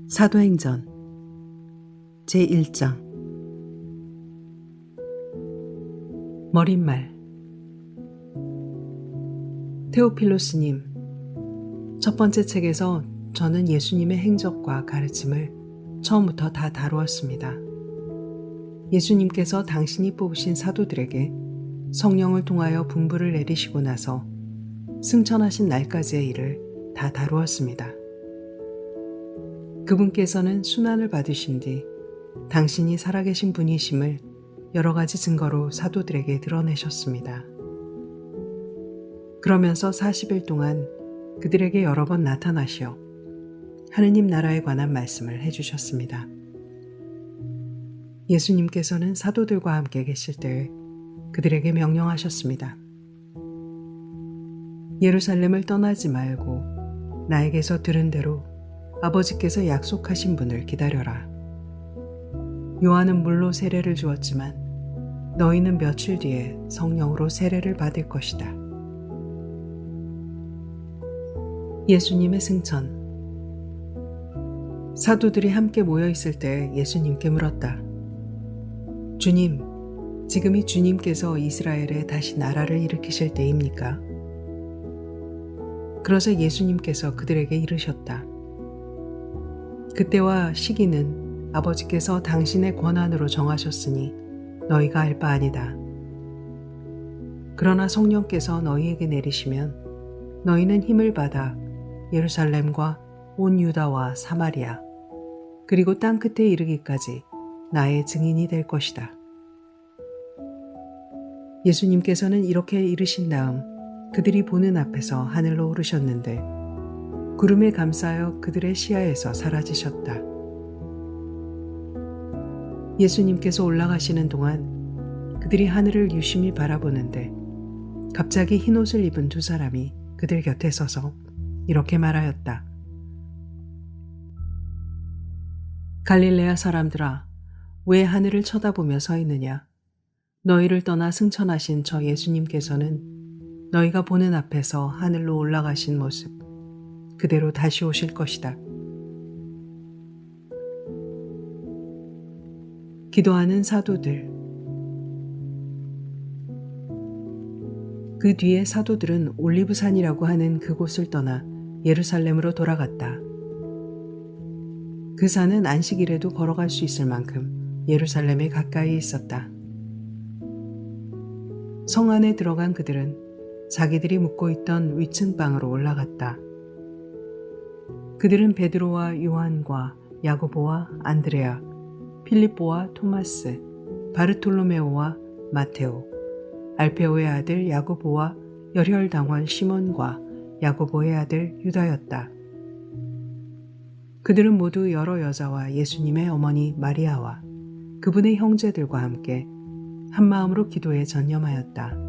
사도행전 제1장 머릿말. 테오필로스님, 첫 번째 책에서 저는 예수님의 행적과 가르침을 처음부터 다 다루었습니다. 예수님께서 당신이 뽑으신 사도들에게 성령을 통하여 분부를 내리시고 나서 승천하신 날까지의 일을 다 다루었습니다. 그분께서는 순환을 받으신 뒤 당신이 살아계신 분이심을 여러 가지 증거로 사도들에게 드러내셨습니다. 그러면서 40일 동안 그들에게 여러 번 나타나시어 하느님 나라에 관한 말씀을 해주셨습니다. 예수님께서는 사도들과 함께 계실 때 그들에게 명령하셨습니다. 예루살렘을 떠나지 말고 나에게서 들은 대로 아버지께서 약속하신 분을 기다려라. 요한은 물로 세례를 주었지만 너희는 며칠 뒤에 성령으로 세례를 받을 것이다. 예수님의 승천. 사도들이 함께 모여 있을 때 예수님께 물었다. 주님, 지금이 주님께서 이스라엘에 다시 나라를 일으키실 때입니까? 그러자 예수님께서 그들에게 이르셨다. 그때와 시기는 아버지께서 당신의 권한으로 정하셨으니 너희가 알 바 아니다. 그러나 성령께서 너희에게 내리시면 너희는 힘을 받아 예루살렘과 온 유다와 사마리아 그리고 땅 끝에 이르기까지 나의 증인이 될 것이다. 예수님께서는 이렇게 이르신 다음 그들이 보는 앞에서 하늘로 오르셨는데 구름에 감싸여 그들의 시야에서 사라지셨다. 예수님께서 올라가시는 동안 그들이 하늘을 유심히 바라보는데 갑자기 흰옷을 입은 두 사람이 그들 곁에 서서 이렇게 말하였다. 갈릴레아 사람들아, 왜 하늘을 쳐다보며 서 있느냐? 너희를 떠나 승천하신 저 예수님께서는 너희가 보는 앞에서 하늘로 올라가신 모습 그대로 다시 오실 것이다. 기도하는 사도들. 그 뒤에 사도들은 올리브산이라고 하는 그곳을 떠나 예루살렘으로 돌아갔다. 그 산은 안식일에도 걸어갈 수 있을 만큼 예루살렘에 가까이 있었다. 성 안에 들어간 그들은 자기들이 묵고 있던 위층 방으로 올라갔다. 그들은 베드로와 요한과 야고보와 안드레아, 필립보와 토마스, 바르톨로메오와 마테오, 알페오의 아들 야고보와 열혈당원 시몬과 야고보의 아들 유다였다. 그들은 모두 여러 여자와 예수님의 어머니 마리아와 그분의 형제들과 함께 한마음으로 기도에 전념하였다.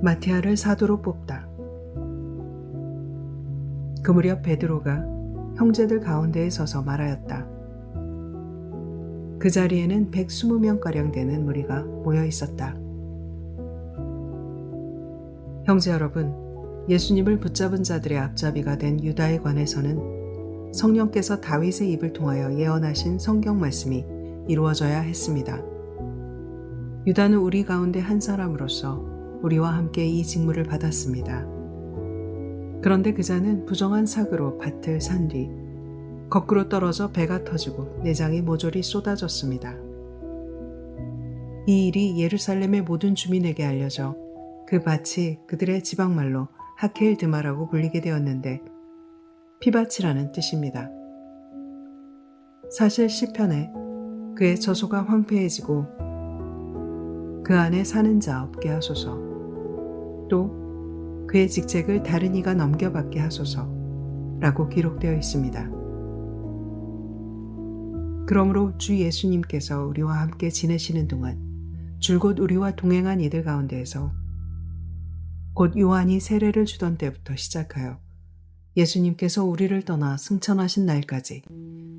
마티아를 사도로 뽑다. 그 무렵 베드로가 형제들 가운데에 서서 말하였다. 그 자리에는 120명가량 되는 무리가 모여 있었다. 형제 여러분, 예수님을 붙잡은 자들의 앞잡이가 된 유다에 관해서는 성령께서 다윗의 입을 통하여 예언하신 성경 말씀이 이루어져야 했습니다. 유다는 우리 가운데 한 사람으로서 우리와 함께 이 직무를 받았습니다. 그런데 그 자는 부정한 사고로 밭을 산 뒤 거꾸로 떨어져 배가 터지고 내장이 모조리 쏟아졌습니다. 이 일이 예루살렘의 모든 주민에게 알려져 그 밭이 그들의 지방말로 하케일드마라고 불리게 되었는데 피밭이라는 뜻입니다. 사실 시편에 그의 저소가 황폐해지고 그 안에 사는 자 없게 하소서, 또 그의 직책을 다른 이가 넘겨받게 하소서 라고 기록되어 있습니다. 그러므로 주 예수님께서 우리와 함께 지내시는 동안 줄곧 우리와 동행한 이들 가운데에서 곧 요한이 세례를 주던 때부터 시작하여 예수님께서 우리를 떠나 승천하신 날까지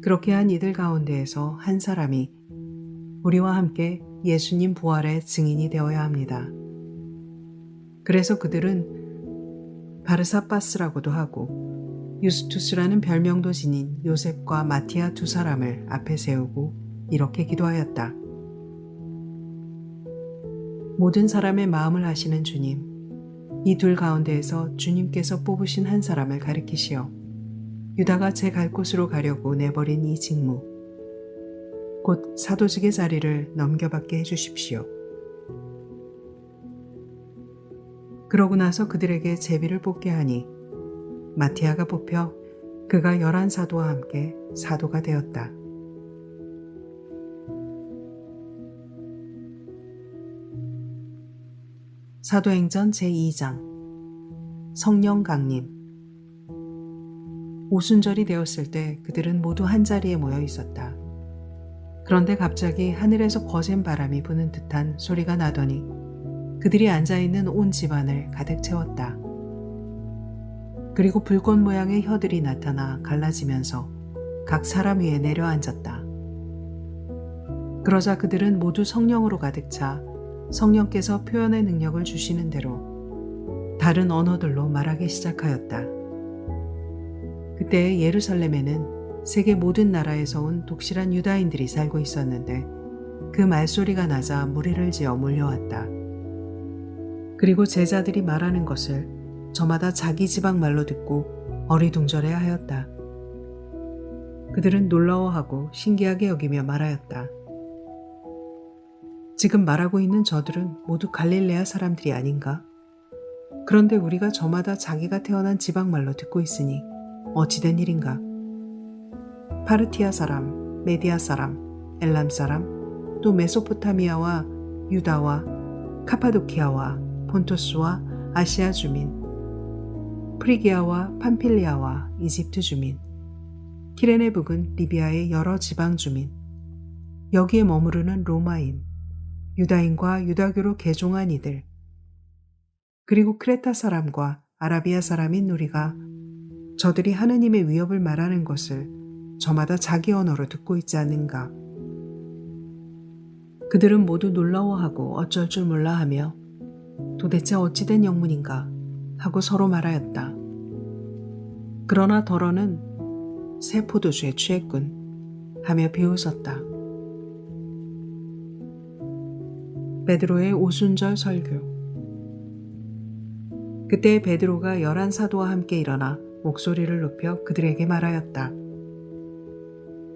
그렇게 한 이들 가운데에서 한 사람이 우리와 함께 예수님 부활의 증인이 되어야 합니다. 그래서 그들은 바르사바스라고도 하고 유스투스라는 별명도 지닌 요셉과 마티아 두 사람을 앞에 세우고 이렇게 기도하였다. 모든 사람의 마음을 아시는 주님, 이 둘 가운데에서 주님께서 뽑으신 한 사람을 가리키시어 유다가 제 갈 곳으로 가려고 내버린 이 직무, 곧 사도직의 자리를 넘겨받게 해주십시오. 그러고 나서 그들에게 제비를 뽑게 하니 마티아가 뽑혀 그가 11사도와 함께 사도가 되었다. 사도행전 제2장 성령 강림. 오순절이 되었을 때 그들은 모두 한자리에 모여 있었다. 그런데 갑자기 하늘에서 거센 바람이 부는 듯한 소리가 나더니 그들이 앉아있는 온 집안을 가득 채웠다. 그리고 불꽃 모양의 혀들이 나타나 갈라지면서 각 사람 위에 내려앉았다. 그러자 그들은 모두 성령으로 가득 차 성령께서 표현의 능력을 주시는 대로 다른 언어들로 말하기 시작하였다. 그때 예루살렘에는 세계 모든 나라에서 온 독실한 유다인들이 살고 있었는데 그 말소리가 나자 무리를 지어 몰려왔다. 그리고 제자들이 말하는 것을 저마다 자기 지방 말로 듣고 어리둥절해 하였다. 그들은 놀라워하고 신기하게 여기며 말하였다. 지금 말하고 있는 저들은 모두 갈릴레아 사람들이 아닌가? 그런데 우리가 저마다 자기가 태어난 지방 말로 듣고 있으니 어찌된 일인가? 파르티아 사람, 메디아 사람, 엘람 사람, 또 메소포타미아와 유다와 카파도키아와 본토스와 아시아 주민, 프리기아와 팜필리아와 이집트 주민, 키레네 북은 리비아의 여러 지방 주민, 여기에 머무르는 로마인, 유다인과 유다교로 개종한 이들, 그리고 크레타 사람과 아라비아 사람인 우리가 저들이 하느님의 위협을 말하는 것을 저마다 자기 언어로 듣고 있지 않는가. 그들은 모두 놀라워하고 어쩔 줄 몰라 하며 도대체 어찌된 영문인가 하고 서로 말하였다. 그러나 더러는 새 포도주에 취했군 하며 비웃었다. 베드로의 오순절 설교. 그때 베드로가 11사도와 함께 일어나 목소리를 높여 그들에게 말하였다.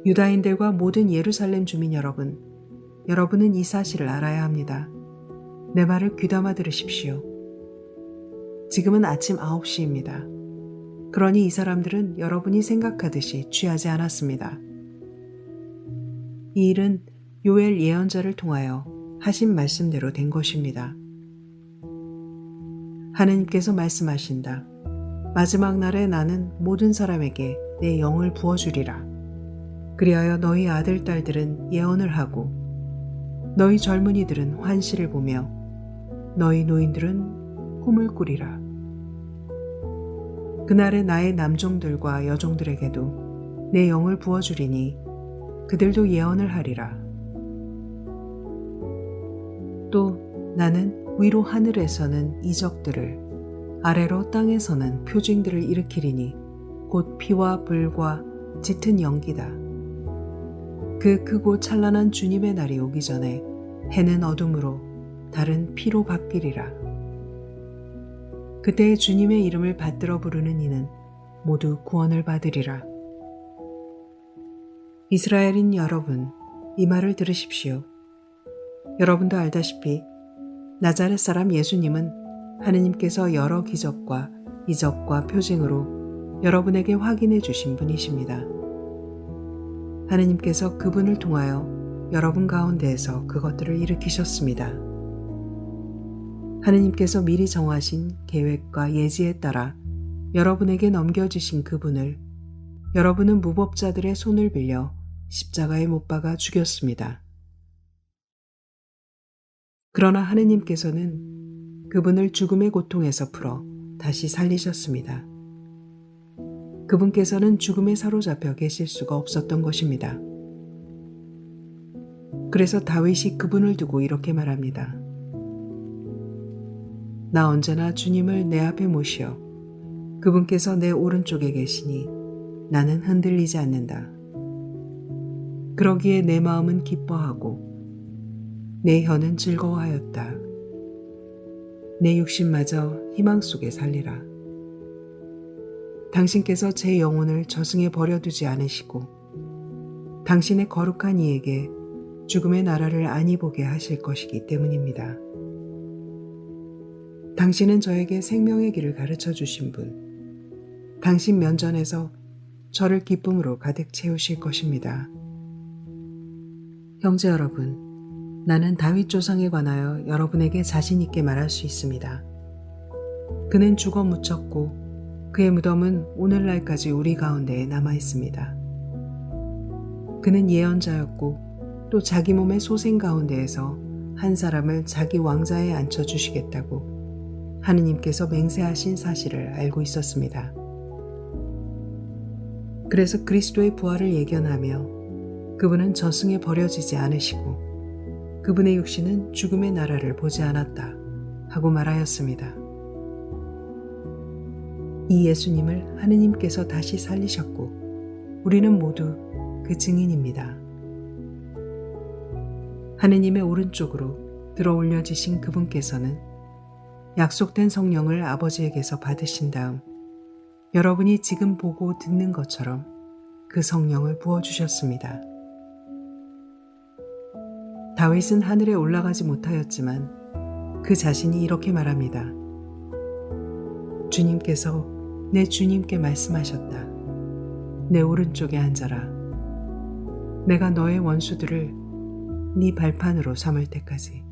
유다인들과 모든 예루살렘 주민 여러분, 여러분은 이 사실을 알아야 합니다. 내 말을 귀담아 들으십시오. 지금은 아침 9시입니다. 그러니 이 사람들은 여러분이 생각하듯이 취하지 않았습니다. 이 일은 요엘 예언자를 통하여 하신 말씀대로 된 것입니다. 하느님께서 말씀하신다. 마지막 날에 나는 모든 사람에게 내 영을 부어주리라. 그리하여 너희 아들, 딸들은 예언을 하고 너희 젊은이들은 환시를 보며 너희 노인들은 꿈을 꾸리라. 그날에 나의 남종들과 여종들에게도 내 영을 부어주리니 그들도 예언을 하리라. 또 나는 위로 하늘에서는 이적들을 아래로 땅에서는 표징들을 일으키리니 곧 피와 불과 짙은 연기다. 그 크고 찬란한 주님의 날이 오기 전에 해는 어둠으로 달은 피로 바뀌리라. 그때 주님의 이름을 받들어 부르는 이는 모두 구원을 받으리라. 이스라엘인 여러분, 이 말을 들으십시오. 여러분도 알다시피 나자렛 사람 예수님은 하느님께서 여러 기적과 이적과 표징으로 여러분에게 확인해 주신 분이십니다. 하느님께서 그분을 통하여 여러분 가운데에서 그것들을 일으키셨습니다. 하느님께서 미리 정하신 계획과 예지에 따라 여러분에게 넘겨주신 그분을 여러분은 무법자들의 손을 빌려 십자가에 못 박아 죽였습니다. 그러나 하느님께서는 그분을 죽음의 고통에서 풀어 다시 살리셨습니다. 그분께서는 죽음에 사로잡혀 계실 수가 없었던 것입니다. 그래서 다윗이 그분을 두고 이렇게 말합니다. 나 언제나 주님을 내 앞에 모시어 그분께서 내 오른쪽에 계시니 나는 흔들리지 않는다. 그러기에 내 마음은 기뻐하고 내 혀는 즐거워하였다. 내 육신마저 희망 속에 살리라. 당신께서 제 영혼을 저승에 버려두지 않으시고 당신의 거룩한 이에게 죽음의 나라를 안이 보게 하실 것이기 때문입니다. 당신은 저에게 생명의 길을 가르쳐 주신 분, 당신 면전에서 저를 기쁨으로 가득 채우실 것입니다. 형제 여러분, 나는 다윗 조상에 관하여 여러분에게 자신 있게 말할 수 있습니다. 그는 죽어 묻혔고 그의 무덤은 오늘날까지 우리 가운데에 남아 있습니다. 그는 예언자였고 또 자기 몸의 소생 가운데에서 한 사람을 자기 왕자에 앉혀주시겠다고 하느님께서 맹세하신 사실을 알고 있었습니다. 그래서 그리스도의 부활을 예견하며 그분은 저승에 버려지지 않으시고 그분의 육신은 죽음의 나라를 보지 않았다 하고 말하였습니다. 이 예수님을 하느님께서 다시 살리셨고 우리는 모두 그 증인입니다. 하느님의 오른쪽으로 들어 올려지신 그분께서는 약속된 성령을 아버지에게서 받으신 다음 여러분이 지금 보고 듣는 것처럼 그 성령을 부어주셨습니다. 다윗은 하늘에 올라가지 못하였지만 그 자신이 이렇게 말합니다. 주님께서 내 주님께 말씀하셨다. 내 오른쪽에 앉아라. 내가 너의 원수들을 네 발판으로 삼을 때까지.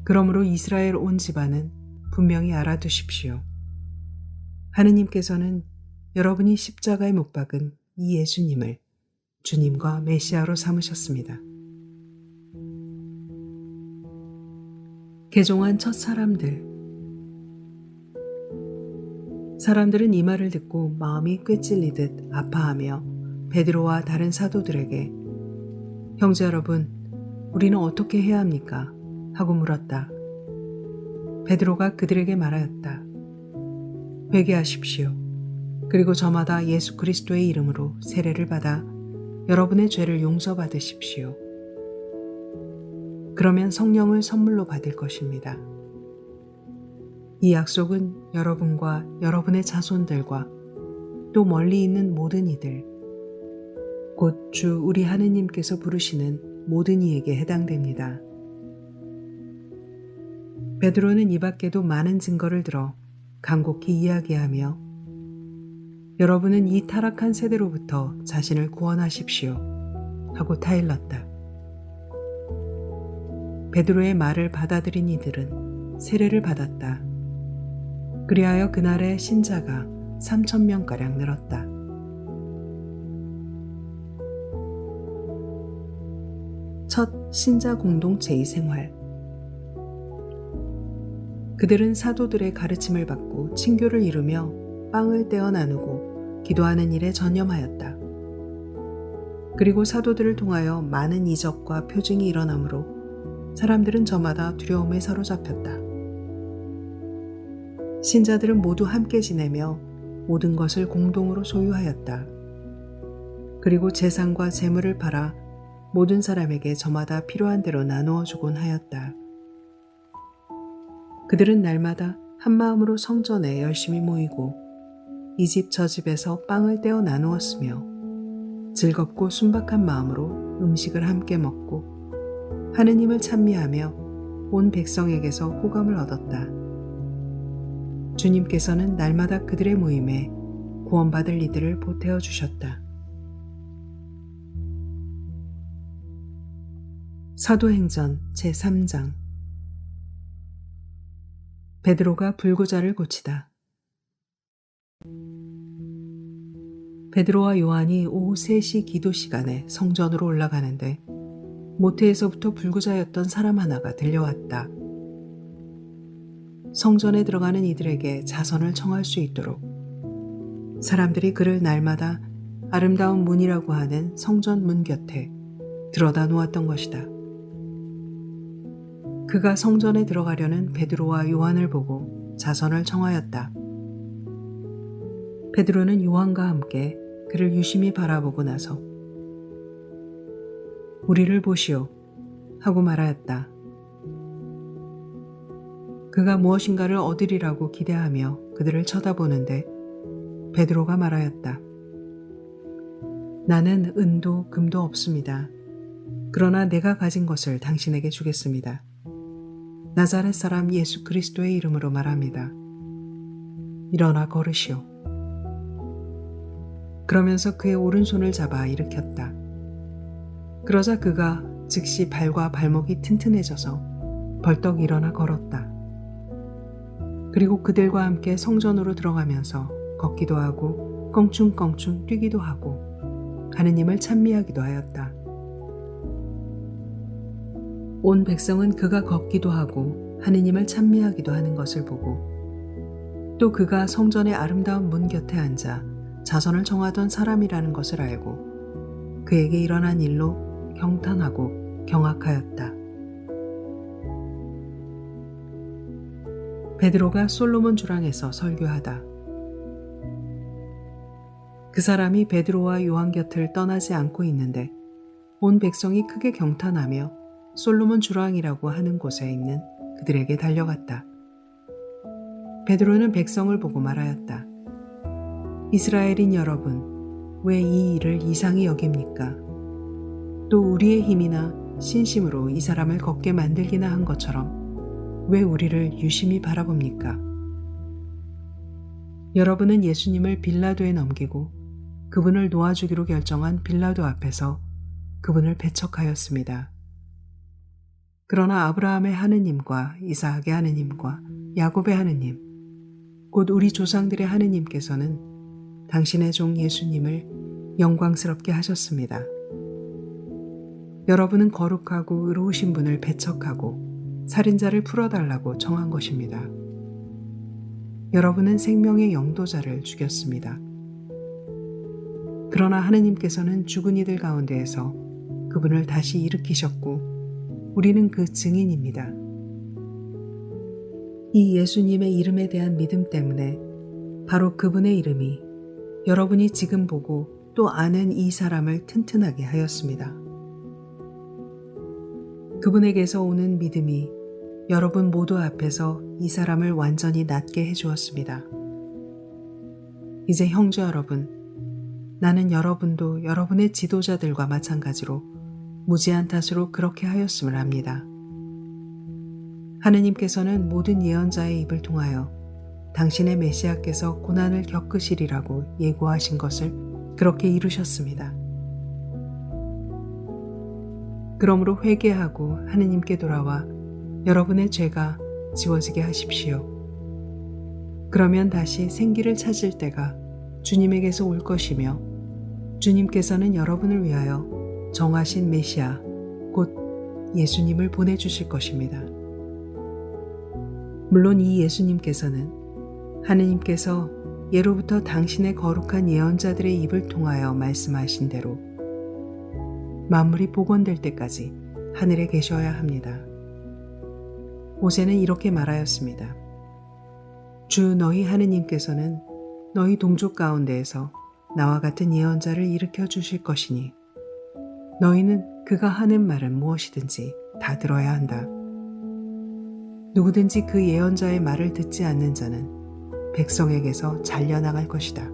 그러므로 이스라엘 온 집안은 분명히 알아두십시오. 하느님께서는 여러분이 십자가에 못 박은 이 예수님을 주님과 메시아로 삼으셨습니다. 개종한 첫 사람들은 이 말을 듣고 마음이 꿰찔리듯 아파하며 베드로와 다른 사도들에게 형제 여러분, 우리는 어떻게 해야 합니까? 하고 물었다. 베드로가 그들에게 말하였다. 회개하십시오. 그리고 저마다 예수 그리스도의 이름으로 세례를 받아 여러분의 죄를 용서받으십시오. 그러면 성령을 선물로 받을 것입니다. 이 약속은 여러분과 여러분의 자손들과 또 멀리 있는 모든 이들, 곧 주 우리 하느님께서 부르시는 모든 이에게 해당됩니다. 베드로는 이 밖에도 많은 증거를 들어 간곡히 이야기하며 여러분은 이 타락한 세대로부터 자신을 구원하십시오 하고 타일렀다. 베드로의 말을 받아들인 이들은 세례를 받았다. 그리하여 그날의 신자가 3,000명가량 늘었다. 첫 신자 공동체의 생활. 그들은 사도들의 가르침을 받고 친교를 이루며 빵을 떼어 나누고 기도하는 일에 전념하였다. 그리고 사도들을 통하여 많은 이적과 표징이 일어나므로 사람들은 저마다 두려움에 사로잡혔다. 신자들은 모두 함께 지내며 모든 것을 공동으로 소유하였다. 그리고 재산과 재물을 팔아 모든 사람에게 저마다 필요한 대로 나누어 주곤 하였다. 그들은 날마다 한 마음으로 성전에 열심히 모이고 이 집 저 집에서 빵을 떼어 나누었으며 즐겁고 순박한 마음으로 음식을 함께 먹고 하느님을 찬미하며 온 백성에게서 호감을 얻었다. 주님께서는 날마다 그들의 모임에 구원받을 이들을 보태어 주셨다. 사도행전 제3장. 베드로가 불구자를 고치다. 베드로와 요한이 오후 3시 기도 시간에 성전으로 올라가는데 모태에서부터 불구자였던 사람 하나가 들려왔다. 성전에 들어가는 이들에게 자선을 청할 수 있도록 사람들이 그를 날마다 아름다운 문이라고 하는 성전 문 곁에 들어다 놓았던 것이다. 그가 성전에 들어가려는 베드로와 요한을 보고 자선을 청하였다. 베드로는 요한과 함께 그를 유심히 바라보고 나서 우리를 보시오 하고 말하였다. 그가 무엇인가를 얻으리라고 기대하며 그들을 쳐다보는데 베드로가 말하였다. 나는 은도 금도 없습니다. 그러나 내가 가진 것을 당신에게 주겠습니다. 나자렛 사람 예수 그리스도의 이름으로 말합니다. 일어나 걸으시오. 그러면서 그의 오른손을 잡아 일으켰다. 그러자 그가 즉시 발과 발목이 튼튼해져서 벌떡 일어나 걸었다. 그리고 그들과 함께 성전으로 들어가면서 걷기도 하고 껑충껑충 뛰기도 하고 하느님을 찬미하기도 하였다. 온 백성은 그가 걷기도 하고 하느님을 찬미하기도 하는 것을 보고 또 그가 성전의 아름다운 문 곁에 앉아 자선을 청하던 사람이라는 것을 알고 그에게 일어난 일로 경탄하고 경악하였다. 베드로가 솔로몬 주랑에서 설교하다. 그 사람이 베드로와 요한 곁을 떠나지 않고 있는데 온 백성이 크게 경탄하며 솔로몬 주랑이라고 하는 곳에 있는 그들에게 달려갔다. 베드로는 백성을 보고 말하였다. 이스라엘인 여러분, 왜 이 일을 이상히 여깁니까? 또 우리의 힘이나 신심으로 이 사람을 걷게 만들기나 한 것처럼 왜 우리를 유심히 바라봅니까? 여러분은 예수님을 빌라도에 넘기고 그분을 놓아주기로 결정한 빌라도 앞에서 그분을 배척하였습니다. 그러나 아브라함의 하느님과 이삭의 하느님과 야곱의 하느님, 곧 우리 조상들의 하느님께서는 당신의 종 예수님을 영광스럽게 하셨습니다. 여러분은 거룩하고 의로우신 분을 배척하고 살인자를 풀어달라고 청한 것입니다. 여러분은 생명의 영도자를 죽였습니다. 그러나 하느님께서는 죽은 이들 가운데에서 그분을 다시 일으키셨고 우리는 그 증인입니다. 이 예수님의 이름에 대한 믿음 때문에 바로 그분의 이름이 여러분이 지금 보고 또 아는 이 사람을 튼튼하게 하였습니다. 그분에게서 오는 믿음이 여러분 모두 앞에서 이 사람을 완전히 낫게 해주었습니다. 이제 형제 여러분, 나는 여러분도 여러분의 지도자들과 마찬가지로 무지한 탓으로 그렇게 하였음을 압니다. 하느님께서는 모든 예언자의 입을 통하여 당신의 메시아께서 고난을 겪으시리라고 예고하신 것을 그렇게 이루셨습니다. 그러므로 회개하고 하느님께 돌아와 여러분의 죄가 지워지게 하십시오. 그러면 다시 생기를 찾을 때가 주님에게서 올 것이며 주님께서는 여러분을 위하여 정하신 메시아, 곧 예수님을 보내주실 것입니다. 물론 이 예수님께서는 하느님께서 예로부터 당신의 거룩한 예언자들의 입을 통하여 말씀하신 대로 만물이 복원될 때까지 하늘에 계셔야 합니다. 모세는 이렇게 말하였습니다. 주 너희 하느님께서는 너희 동족 가운데에서 나와 같은 예언자를 일으켜 주실 것이니 너희는 그가 하는 말은 무엇이든지 다 들어야 한다. 누구든지 그 예언자의 말을 듣지 않는 자는 백성에게서 잘려나갈 것이다.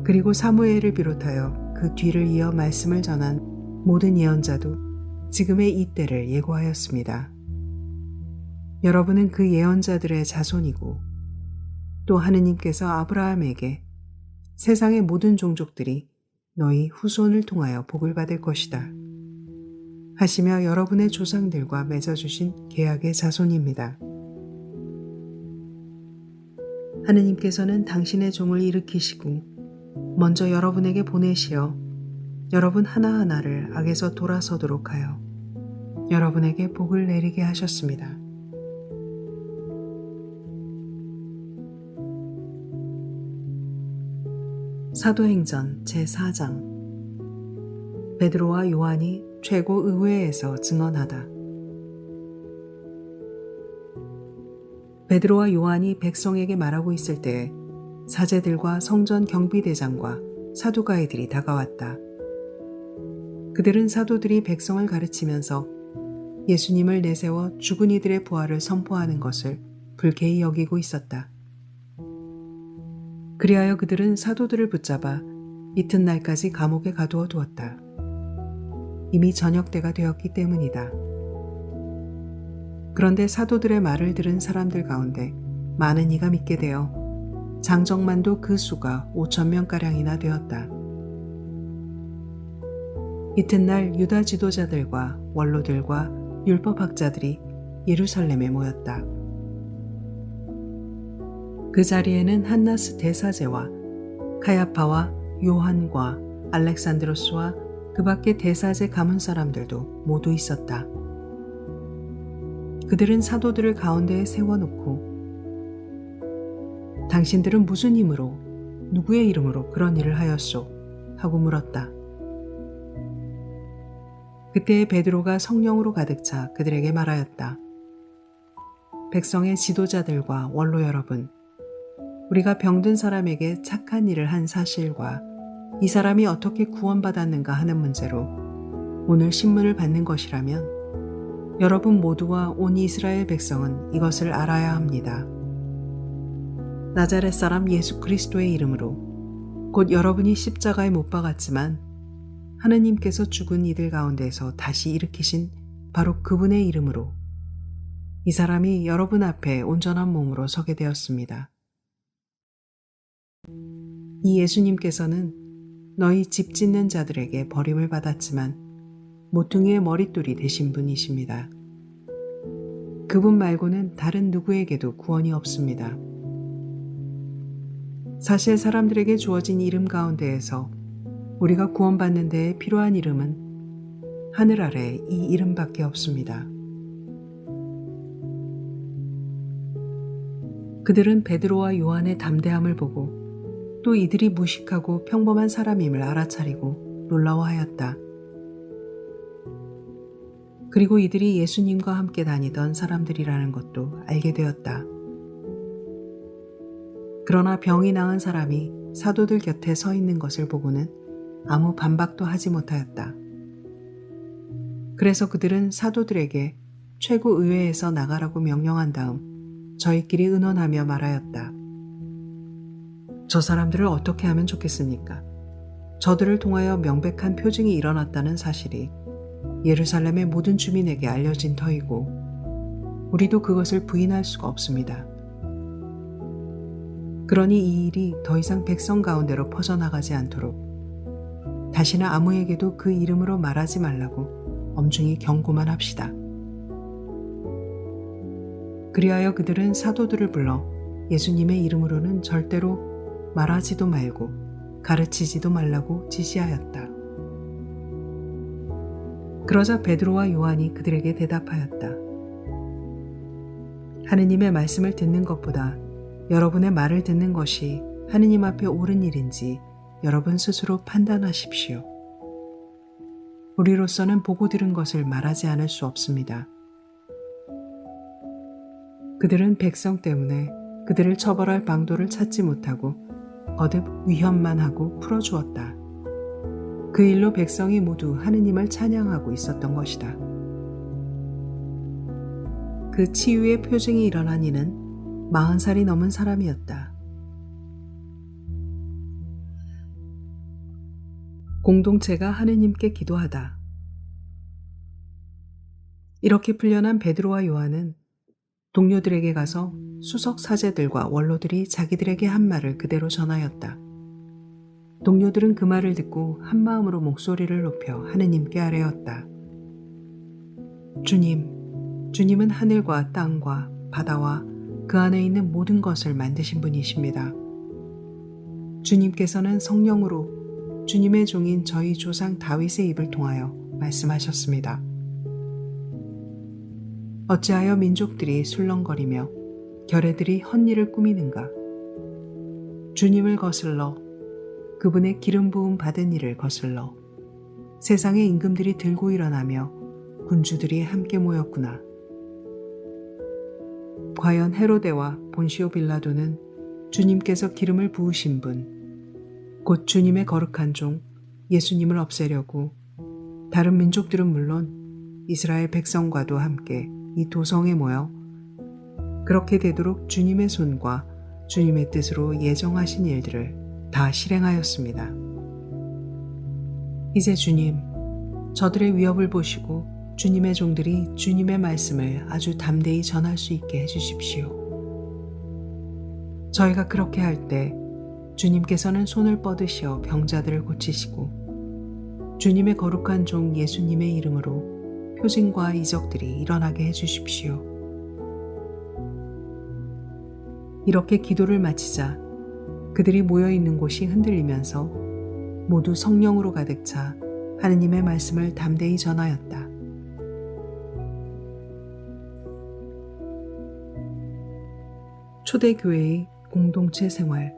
그리고 사무엘을 비롯하여 그 뒤를 이어 말씀을 전한 모든 예언자도 지금의 이때를 예고하였습니다. 여러분은 그 예언자들의 자손이고 또 하느님께서 아브라함에게 세상의 모든 종족들이 너희 후손을 통하여 복을 받을 것이다 하시며 여러분의 조상들과 맺어주신 계약의 자손입니다. 하느님께서는 당신의 종을 일으키시고 먼저 여러분에게 보내시어 여러분 하나하나를 악에서 돌아서도록 하여 여러분에게 복을 내리게 하셨습니다. 사도행전 제4장 베드로와 요한이 최고 의회에서 증언하다. 베드로와 요한이 백성에게 말하고 있을 때에 사제들과 성전 경비대장과 사두가이들이 다가왔다. 그들은 사도들이 백성을 가르치면서 예수님을 내세워 죽은 이들의 부활을 선포하는 것을 불쾌히 여기고 있었다. 그리하여 그들은 사도들을 붙잡아 이튿날까지 감옥에 가두어 두었다. 이미 저녁 때가 되었기 때문이다. 그런데 사도들의 말을 들은 사람들 가운데 많은 이가 믿게 되어 장정만도 그 수가 5,000명가량이나 되었다. 이튿날 유다 지도자들과 원로들과 율법학자들이 예루살렘에 모였다. 그 자리에는 한나스 대사제와 카야파와 요한과 알렉산드로스와 그 밖에 대사제 가문 사람들도 모두 있었다. 그들은 사도들을 가운데에 세워놓고 당신들은 무슨 힘으로 누구의 이름으로 그런 일을 하였소? 하고 물었다. 그때에 베드로가 성령으로 가득 차 그들에게 말하였다. 백성의 지도자들과 원로 여러분, 우리가 병든 사람에게 착한 일을 한 사실과 이 사람이 어떻게 구원받았는가 하는 문제로 오늘 신문을 받는 것이라면 여러분 모두와 온 이스라엘 백성은 이것을 알아야 합니다. 나자렛 사람 예수 그리스도의 이름으로 곧 여러분이 십자가에 못 박았지만 하느님께서 죽은 이들 가운데서 다시 일으키신 바로 그분의 이름으로 이 사람이 여러분 앞에 온전한 몸으로 서게 되었습니다. 이 예수님께서는 너희 집 짓는 자들에게 버림을 받았지만 모퉁이의 머릿돌이 되신 분이십니다. 그분 말고는 다른 누구에게도 구원이 없습니다. 사실 사람들에게 주어진 이름 가운데에서 우리가 구원받는 데에 필요한 이름은 하늘 아래 이 이름밖에 없습니다. 그들은 베드로와 요한의 담대함을 보고 또 이들이 무식하고 평범한 사람임을 알아차리고 놀라워하였다. 그리고 이들이 예수님과 함께 다니던 사람들이라는 것도 알게 되었다. 그러나 병이 나은 사람이 사도들 곁에 서 있는 것을 보고는 아무 반박도 하지 못하였다. 그래서 그들은 사도들에게 최고의회에서 나가라고 명령한 다음 저희끼리 의논하며 말하였다. 저 사람들을 어떻게 하면 좋겠습니까? 저들을 통하여 명백한 표징이 일어났다는 사실이 예루살렘의 모든 주민에게 알려진 터이고 우리도 그것을 부인할 수가 없습니다. 그러니 이 일이 더 이상 백성 가운데로 퍼져나가지 않도록 다시는 아무에게도 그 이름으로 말하지 말라고 엄중히 경고만 합시다. 그리하여 그들은 사도들을 불러 예수님의 이름으로는 절대로 말하지도 말고 가르치지도 말라고 지시하였다. 그러자 베드로와 요한이 그들에게 대답하였다. 하느님의 말씀을 듣는 것보다 여러분의 말을 듣는 것이 하느님 앞에 옳은 일인지 여러분 스스로 판단하십시오. 우리로서는 보고 들은 것을 말하지 않을 수 없습니다. 그들은 백성 때문에 그들을 처벌할 방도를 찾지 못하고 거듭 위협만 하고 풀어주었다. 그 일로 백성이 모두 하느님을 찬양하고 있었던 것이다. 그 치유의 표징이 일어난 이는 40살이 넘은 사람이었다. 공동체가 하느님께 기도하다. 이렇게 풀려난 베드로와 요한은 동료들에게 가서 수석 사제들과 원로들이 자기들에게 한 말을 그대로 전하였다. 동료들은 그 말을 듣고 한마음으로 목소리를 높여 하느님께 아뢰었다. 주님은 하늘과 땅과 바다와 그 안에 있는 모든 것을 만드신 분이십니다. 주님께서는 성령으로 주님의 종인 저희 조상 다윗의 입을 통하여 말씀하셨습니다. 어찌하여 민족들이 술렁거리며 결애들이 헛일을 꾸미는가? 주님을 거슬러 그분의 기름 부음 받은 이를 거슬러 세상의 임금들이 들고 일어나며 군주들이 함께 모였구나. 과연 헤로데와 본시오 빌라도는 주님께서 기름을 부으신 분, 곧 주님의 거룩한 종 예수님을 없애려고 다른 민족들은 물론 이스라엘 백성과도 함께 이 도성에 모여 그렇게 되도록 주님의 손과 주님의 뜻으로 예정하신 일들을 다 실행하였습니다. 이제 주님, 저들의 위협을 보시고 주님의 종들이 주님의 말씀을 아주 담대히 전할 수 있게 해주십시오. 저희가 그렇게 할 때 주님께서는 손을 뻗으시어 병자들을 고치시고 주님의 거룩한 종 예수님의 이름으로 표징과 이적들이 일어나게 해주십시오. 이렇게 기도를 마치자 그들이 모여있는 곳이 흔들리면서 모두 성령으로 가득 차 하느님의 말씀을 담대히 전하였다. 초대교회의 공동체 생활.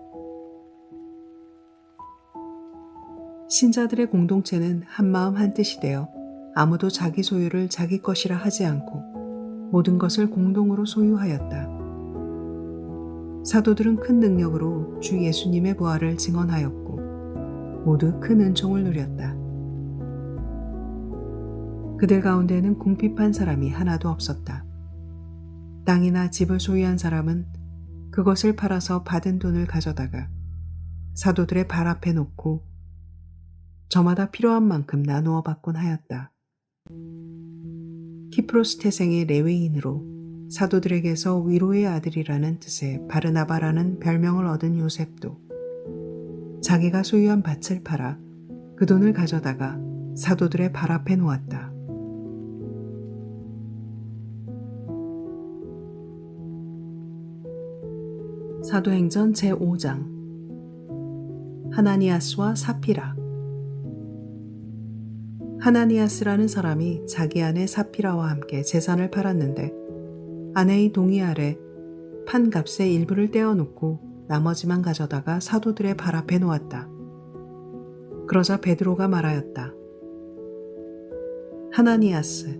신자들의 공동체는 한마음 한뜻이 되어 아무도 자기 소유를 자기 것이라 하지 않고 모든 것을 공동으로 소유하였다. 사도들은 큰 능력으로 주 예수님의 부활을 증언하였고 모두 큰 은총을 누렸다. 그들 가운데에는 궁핍한 사람이 하나도 없었다. 땅이나 집을 소유한 사람은 그것을 팔아서 받은 돈을 가져다가 사도들의 발 앞에 놓고 저마다 필요한 만큼 나누어 받곤 하였다. 키프로스 태생의 레위인으로 사도들에게서 위로의 아들이라는 뜻의 바르나바라는 별명을 얻은 요셉도 자기가 소유한 밭을 팔아 그 돈을 가져다가 사도들의 발 앞에 놓았다. 사도행전 제5장. 하나니아스와 사피라. 하나니아스라는 사람이 자기 아내 사피라와 함께 재산을 팔았는데 아내의 동의 아래 판값의 일부를 떼어놓고 나머지만 가져다가 사도들의 발 앞에 놓았다. 그러자 베드로가 말하였다. 하나니아스,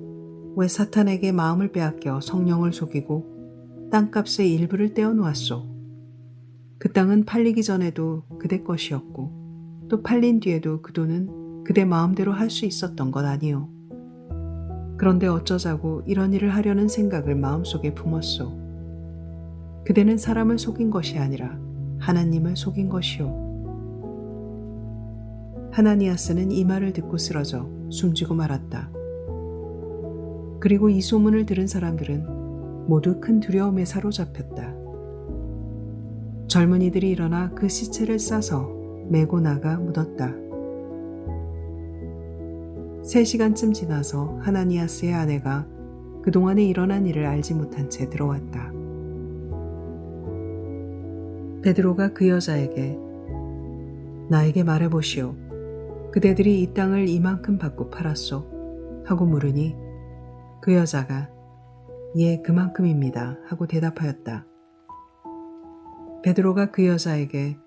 왜 사탄에게 마음을 빼앗겨 성령을 속이고 땅값의 일부를 떼어놓았소? 그 땅은 팔리기 전에도 그대 것이었고 또 팔린 뒤에도 그 돈은 그대 마음대로 할 수 있었던 것 아니오. 그런데 어쩌자고 이런 일을 하려는 생각을 마음속에 품었소. 그대는 사람을 속인 것이 아니라 하나님을 속인 것이오. 하나니아스는 이 말을 듣고 쓰러져 숨지고 말았다. 그리고 이 소문을 들은 사람들은 모두 큰 두려움에 사로잡혔다. 젊은이들이 일어나 그 시체를 싸서 메고 나가 묻었다. 3시간쯤 지나서 하나니아스의 아내가 그동안에 일어난 일을 알지 못한 채 들어왔다. 베드로가 그 여자에게 나에게 말해보시오. 그대들이 이 땅을 이만큼 받고 팔았소? 하고 물으니 그 여자가 예, 그만큼입니다. 하고 대답하였다. 베드로가 그 여자에게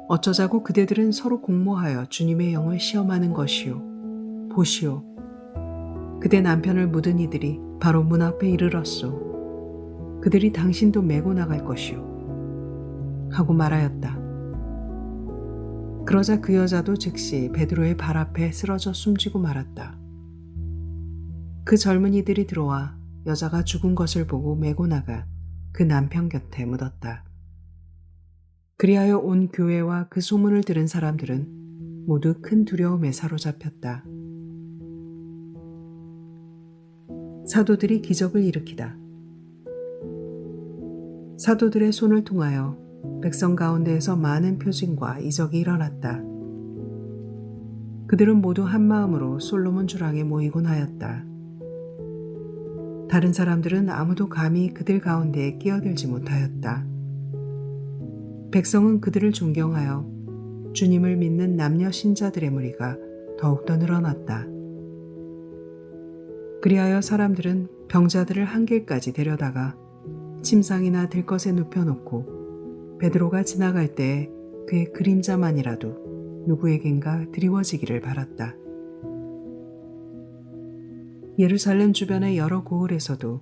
어쩌자고 그대들은 서로 공모하여 주님의 영을 시험하는 것이오. 보시오. 그대 남편을 묻은 이들이 바로 문 앞에 이르렀소. 그들이 당신도 메고 나갈 것이오. 하고 말하였다. 그러자 그 여자도 즉시 베드로의 발 앞에 쓰러져 숨지고 말았다. 그 젊은이들이 들어와 여자가 죽은 것을 보고 메고 나가 그 남편 곁에 묻었다. 그리하여 온 교회와 그 소문을 들은 사람들은 모두 큰 두려움에 사로잡혔다. 사도들이 기적을 일으키다. 사도들의 손을 통하여 백성 가운데에서 많은 표징과 이적이 일어났다. 그들은 모두 한마음으로 솔로몬 주랑에 모이곤 하였다. 다른 사람들은 아무도 감히 그들 가운데에 끼어들지 못하였다. 백성은 그들을 존경하여 주님을 믿는 남녀 신자들의 무리가 더욱더 늘어났다. 그리하여 사람들은 병자들을 한 길까지 데려다가 침상이나 들것에 눕혀놓고 베드로가 지나갈 때에 그의 그림자만이라도 누구에겐가 드리워지기를 바랐다. 예루살렘 주변의 여러 고을에서도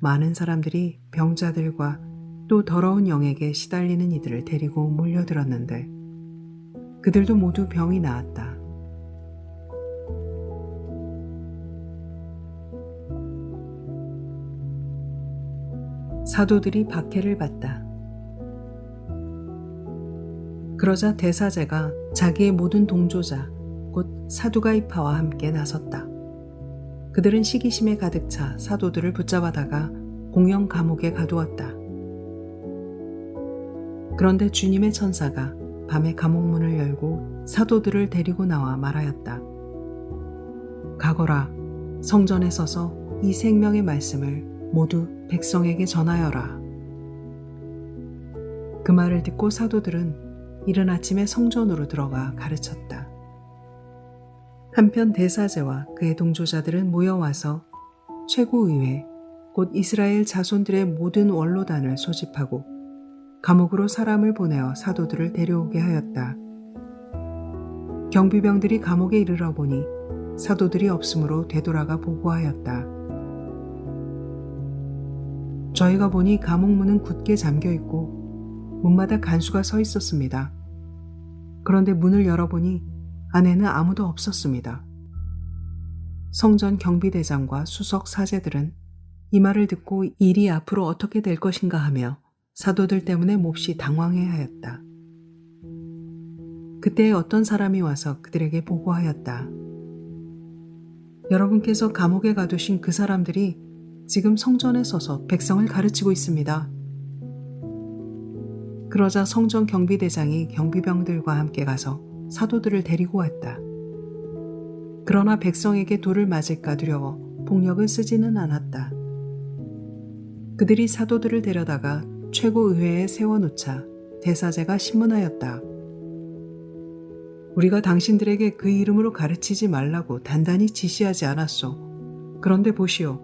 많은 사람들이 병자들과 또 더러운 영에게 시달리는 이들을 데리고 몰려들었는데 그들도 모두 병이 나았다. 사도들이 박해를 받다. 그러자 대사제가 자기의 모든 동조자 곧 사두가이파와 함께 나섰다. 그들은 시기심에 가득 차 사도들을 붙잡아다가 공영 감옥에 가두었다. 그런데 주님의 천사가 밤에 감옥문을 열고 사도들을 데리고 나와 말하였다. 가거라, 성전에 서서 이 생명의 말씀을 모두 백성에게 전하여라. 그 말을 듣고 사도들은 이른 아침에 성전으로 들어가 가르쳤다. 한편 대사제와 그의 동조자들은 모여와서 최고의회 곧 이스라엘 자손들의 모든 원로단을 소집하고 감옥으로 사람을 보내어 사도들을 데려오게 하였다. 경비병들이 감옥에 이르러 보니 사도들이 없으므로 되돌아가 보고하였다. 저희가 보니 감옥문은 굳게 잠겨 있고 문마다 간수가 서 있었습니다. 그런데 문을 열어보니 안에는 아무도 없었습니다. 성전 경비대장과 수석 사제들은 이 말을 듣고 일이 앞으로 어떻게 될 것인가 하며 사도들 때문에 몹시 당황해하였다. 그때 어떤 사람이 와서 그들에게 보고하였다. 여러분께서 감옥에 가두신 그 사람들이 지금 성전에 서서 백성을 가르치고 있습니다. 그러자 성전 경비대장이 경비병들과 함께 가서 사도들을 데리고 왔다. 그러나 백성에게 돌을 맞을까 두려워 폭력을 쓰지는 않았다. 그들이 사도들을 데려다가 최고의회에 세워놓자 대사제가 신문하였다. 우리가 당신들에게 그 이름으로 가르치지 말라고 단단히 지시하지 않았소. 그런데 보시오.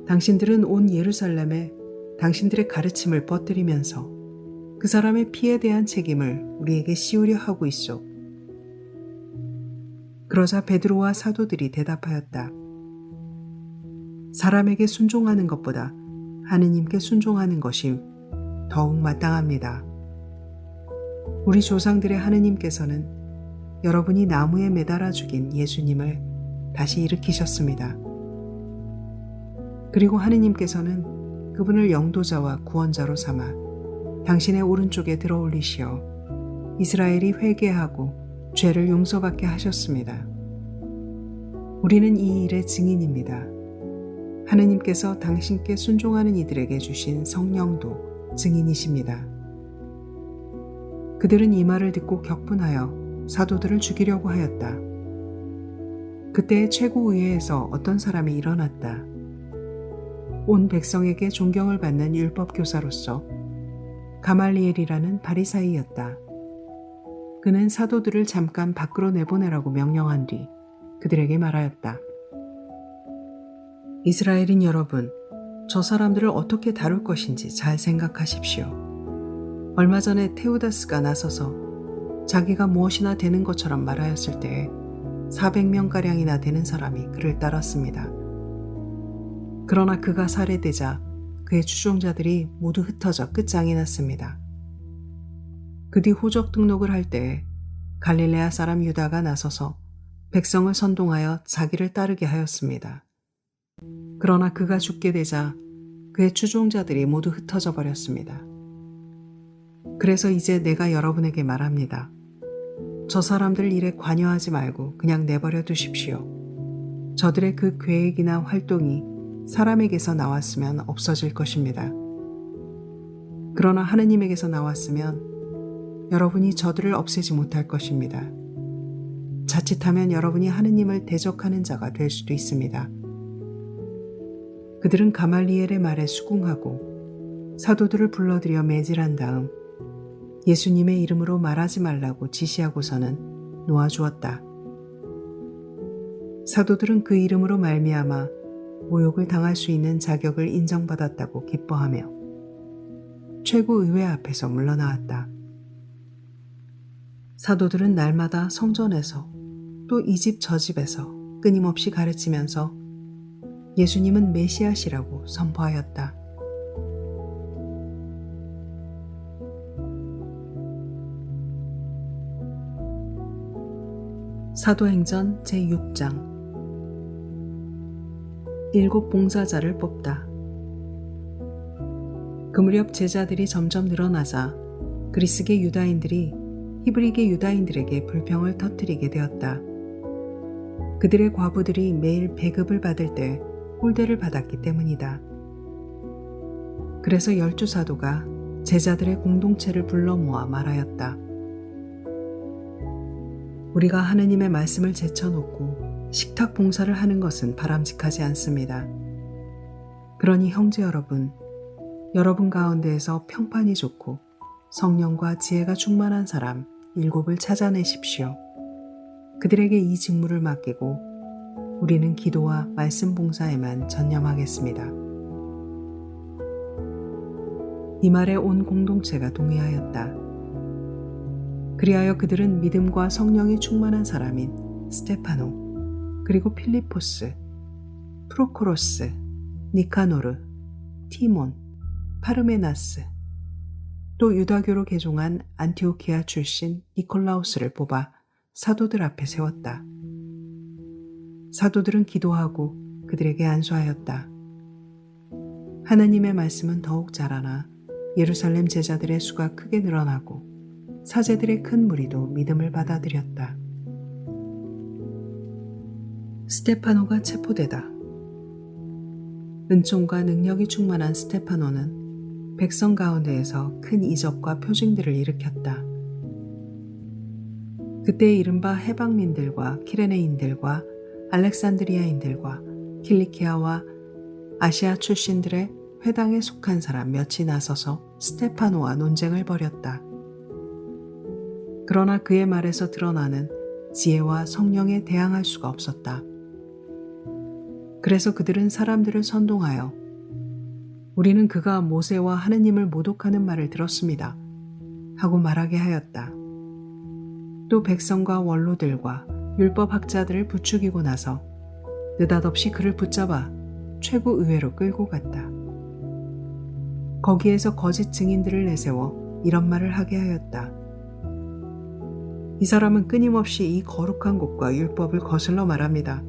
당신들은 온 예루살렘에 당신들의 가르침을 퍼뜨리면서 그 사람의 피에 대한 책임을 우리에게 씌우려 하고 있소. 그러자 베드로와 사도들이 대답하였다. 사람에게 순종하는 것보다 하느님께 순종하는 것이 더욱 마땅합니다. 우리 조상들의 하느님께서는 여러분이 나무에 매달아 죽인 예수님을 다시 일으키셨습니다. 그리고 하느님께서는 그분을 영도자와 구원자로 삼아 당신의 오른쪽에 들어올리시어 이스라엘이 회개하고 죄를 용서받게 하셨습니다. 우리는 이 일의 증인입니다. 하느님께서 당신께 순종하는 이들에게 주신 성령도 증인이십니다. 그들은 이 말을 듣고 격분하여 사도들을 죽이려고 하였다. 그때 최고의회에서 어떤 사람이 일어났다. 온 백성에게 존경을 받는 율법교사로서 가말리엘이라는 바리사이였다. 그는 사도들을 잠깐 밖으로 내보내라고 명령한 뒤 그들에게 말하였다. 이스라엘인 여러분, 저 사람들을 어떻게 다룰 것인지 잘 생각하십시오. 얼마 전에 테우다스가 나서서 자기가 무엇이나 되는 것처럼 말하였을 때에 400명가량이나 되는 사람이 그를 따랐습니다. 그러나 그가 살해되자 그의 추종자들이 모두 흩어져 끝장이 났습니다. 그 뒤 호적 등록을 할 때에 갈릴레아 사람 유다가 나서서 백성을 선동하여 자기를 따르게 하였습니다. 그러나 그가 죽게 되자 그의 추종자들이 모두 흩어져 버렸습니다. 그래서 이제 내가 여러분에게 말합니다. 저 사람들 일에 관여하지 말고 그냥 내버려 두십시오. 저들의 그 계획이나 활동이 사람에게서 나왔으면 없어질 것입니다. 그러나 하느님에게서 나왔으면 여러분이 저들을 없애지 못할 것입니다. 자칫하면 여러분이 하느님을 대적하는 자가 될 수도 있습니다. 그들은 가말리엘의 말에 수긍하고 사도들을 불러들여 매질한 다음 예수님의 이름으로 말하지 말라고 지시하고서는 놓아주었다. 사도들은 그 이름으로 말미암아 모욕을 당할 수 있는 자격을 인정받았다고 기뻐하며 최고의회 앞에서 물러나왔다. 사도들은 날마다 성전에서 또 이 집 저 집에서 끊임없이 가르치면서 예수님은 메시아시라고 선포하였다. 사도행전 제6장. 7 봉사자를 뽑다. 그 무렵 제자들이 점점 늘어나자 그리스계 유다인들이 히브리계 유다인들에게 불평을 터뜨리게 되었다. 그들의 과부들이 매일 배급을 받을 때 홀대를 받았기 때문이다. 그래서 12사도가 제자들의 공동체를 불러 모아 말하였다. 우리가 하느님의 말씀을 제쳐놓고 식탁 봉사를 하는 것은 바람직하지 않습니다. 그러니 형제 여러분, 여러분 가운데에서 평판이 좋고 성령과 지혜가 충만한 사람 7을 찾아내십시오. 그들에게 이 직무를 맡기고 우리는 기도와 말씀 봉사에만 전념하겠습니다. 이 말에 온 공동체가 동의하였다. 그리하여 그들은 믿음과 성령이 충만한 사람인 스테파노, 그리고 필리포스, 프로코로스, 니카노르, 티몬, 파르메나스, 또 유다교로 개종한 안티오키아 출신 니콜라우스를 뽑아 사도들 앞에 세웠다. 사도들은 기도하고 그들에게 안수하였다. 하나님의 말씀은 더욱 자라나 예루살렘 제자들의 수가 크게 늘어나고 사제들의 큰 무리도 믿음을 받아들였다. 스테파노가 체포되다. 은총과 능력이 충만한 스테파노는 백성 가운데에서 큰 이적과 표징들을 일으켰다. 그때 이른바 해방민들과 키레네인들과 알렉산드리아인들과 킬리키아와 아시아 출신들의 회당에 속한 사람 몇이 나서서 스테파노와 논쟁을 벌였다. 그러나 그의 말에서 드러나는 지혜와 성령에 대항할 수가 없었다. 그래서 그들은 사람들을 선동하여 우리는 그가 모세와 하느님을 모독하는 말을 들었습니다 하고 말하게 하였다. 또 백성과 원로들과 율법학자들을 부추기고 나서 느닷없이 그를 붙잡아 최고의회로 끌고 갔다. 거기에서 거짓 증인들을 내세워 이런 말을 하게 하였다. 이 사람은 끊임없이 이 거룩한 곳과 율법을 거슬러 말합니다.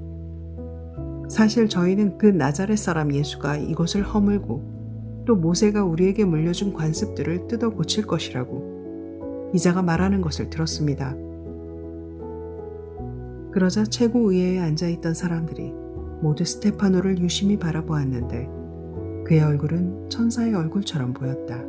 사실 저희는 그 나자렛 사람 예수가 이곳을 허물고 또 모세가 우리에게 물려준 관습들을 뜯어 고칠 것이라고 이자가 말하는 것을 들었습니다. 그러자 최고의회에 앉아있던 사람들이 모두 스테파노를 유심히 바라보았는데 그의 얼굴은 천사의 얼굴처럼 보였다.